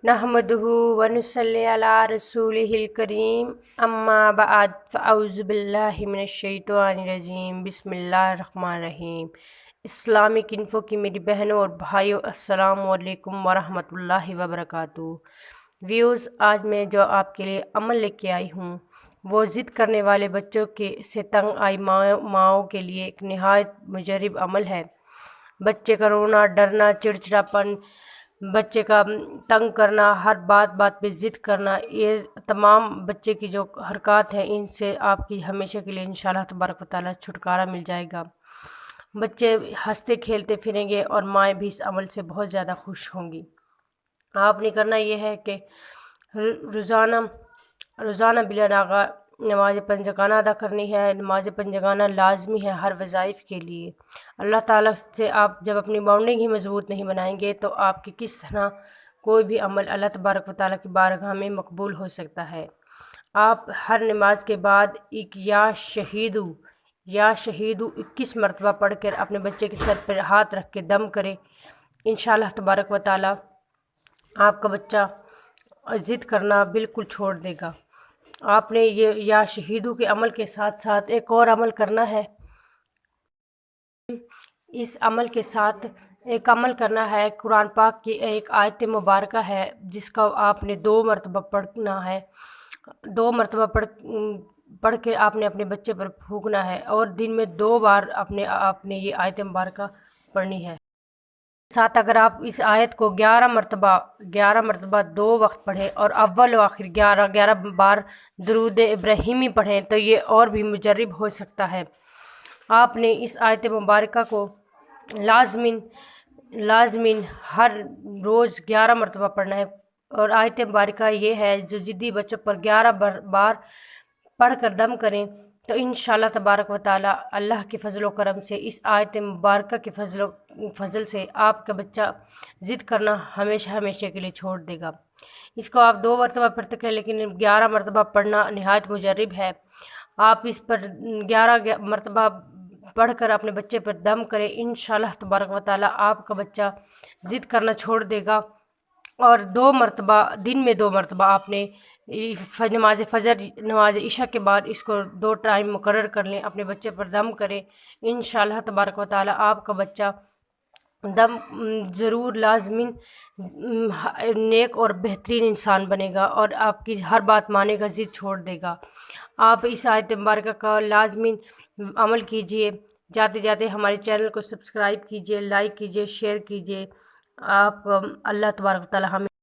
نحمدہ ونصلی علی رسولہ الکریم اما بعد فاعوذ باللہ من الشیطان الرجیم بسم اللہ الرحمن الرحیم۔ اسلامک انفو کی میری بہنوں اور بھائیوں، السلام علیکم ورحمۃ اللہ وبرکاتہ۔ ویوز، آج میں جو آپ کے لیے عمل لے کے آئی ہوں وہ ضد کرنے والے بچوں سے تنگ آئی ماؤں کے لیے ایک نہایت مجرب عمل ہے۔ بچے کا رونا، ڈرنا، چڑچڑاپن، بچے کا تنگ کرنا، ہر بات پہ ضد کرنا، یہ تمام بچے کی جو حرکات ہیں ان سے آپ کی ہمیشہ کے لیے انشاءاللہ تبارک و تعالیٰ چھٹکارا مل جائے گا۔ بچے ہنستے کھیلتے پھریں گے اور مائیں بھی اس عمل سے بہت زیادہ خوش ہوں گی۔ آپ نے کرنا یہ ہے کہ روزانہ بلا ناغہ نماز پنجگانہ ادا کرنی ہے۔ نماز پنجگانہ لازمی ہے ہر وظائف کے لیے۔ اللہ تعالیٰ سے آپ جب اپنی باؤنڈنگ ہی مضبوط نہیں بنائیں گے تو آپ کی کس طرح کوئی بھی عمل اللہ تبارک و تعالیٰ کی بارگاہ میں مقبول ہو سکتا ہے۔ آپ ہر نماز کے بعد ایک یا شہیدو 21 مرتبہ پڑھ کر اپنے بچے کے سر پر ہاتھ رکھ کے دم کریں۔ انشاءاللہ تبارک و تعالیٰ آپ کا بچہ ضد کرنا بالکل چھوڑ دے گا۔ آپ نے یہ یا شہیدو کے عمل کے ساتھ ساتھ ایک اور عمل کرنا ہے۔ اس عمل کے ساتھ ایک عمل کرنا ہے، قرآن پاک کی ایک آیت مبارکہ ہے جس کا آپ نے 2 مرتبہ پڑھنا ہے۔ 2 مرتبہ پڑھ کے آپ نے اپنے بچے پر پھونکنا ہے اور دن میں 2 بار آپ نے یہ آیت مبارکہ پڑھنی ہے۔ ساتھ اگر آپ اس آیت کو 11 مرتبہ 2 وقت پڑھیں اور اول و آخر 11 بار درود ابراہیمی پڑھیں تو یہ اور بھی مجرب ہو سکتا ہے۔ آپ نے اس آیت مبارکہ کو لازمین ہر روز 11 مرتبہ پڑھنا ہے، اور آیت مبارکہ یہ ہے جو ضدی بچوں پر 11 بار پڑھ کر دم کریں تو انشاءاللہ تبارک و تعالیٰ اللہ کے فضل و کرم سے اس آیت مبارکہ کے فضل سے آپ کا بچہ ضد کرنا ہمیشہ کے لیے چھوڑ دے گا۔ اس کو آپ 2 مرتبہ پڑھتے ہیں لیکن 11 مرتبہ پڑھنا نہایت مجرب ہے۔ آپ اس پر 11 مرتبہ پڑھ کر اپنے بچے پر دم کریں، انشاءاللہ تبارک و تعالیٰ آپ کا بچہ ضد کرنا چھوڑ دے گا۔ اور 2 مرتبہ دن میں 2 مرتبہ آپ نے نماز فجر، نماز عشاء کے بعد اس کو 2 ٹائم مقرر کر لیں، اپنے بچے پر دم کریں، انشاءاللہ تبارک و تعالیٰ آپ کا بچہ دم ضرور لازمین نیک اور بہترین انسان بنے گا اور آپ کی ہر بات مانے گا، ضد چھوڑ دے گا۔ آپ اس آیت مبارکہ کا لازمین عمل کیجئے۔ جاتے ہمارے چینل کو سبسکرائب کیجئے، لائک کیجئے، شیئر کیجئے۔ آپ اللہ تبارک و تعالیٰ ہمیں